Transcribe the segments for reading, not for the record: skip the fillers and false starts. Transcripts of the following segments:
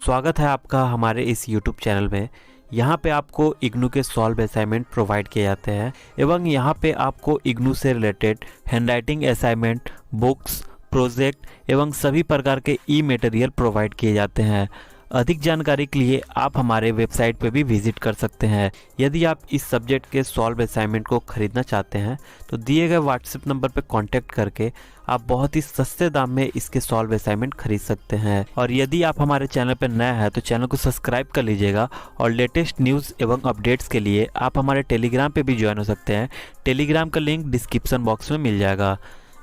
स्वागत है आपका हमारे इस YouTube चैनल में। यहाँ पे आपको इग्नू के सॉल्व असाइनमेंट प्रोवाइड किए जाते हैं एवं यहाँ पे आपको इग्नू से related handwriting assignment, books, project एवं सभी प्रकार के ई मटेरियल प्रोवाइड किए जाते हैं। अधिक जानकारी के लिए आप हमारे वेबसाइट पे भी विजिट कर सकते हैं। यदि आप इस सब्जेक्ट के सॉल्व असाइनमेंट को खरीदना चाहते हैं तो दिए गए व्हाट्सएप नंबर पर कांटेक्ट करके आप बहुत ही सस्ते दाम में इसके सॉल्व असाइनमेंट खरीद सकते हैं। और यदि आप हमारे चैनल पर नया है तो चैनल को सब्सक्राइब कर लीजिएगा और लेटेस्ट न्यूज़ एवं अपडेट्स के लिए आप हमारे टेलीग्राम पे भी ज्वाइन हो सकते हैं। टेलीग्राम का लिंक डिस्क्रिप्शन बॉक्स में मिल जाएगा।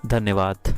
धन्यवाद।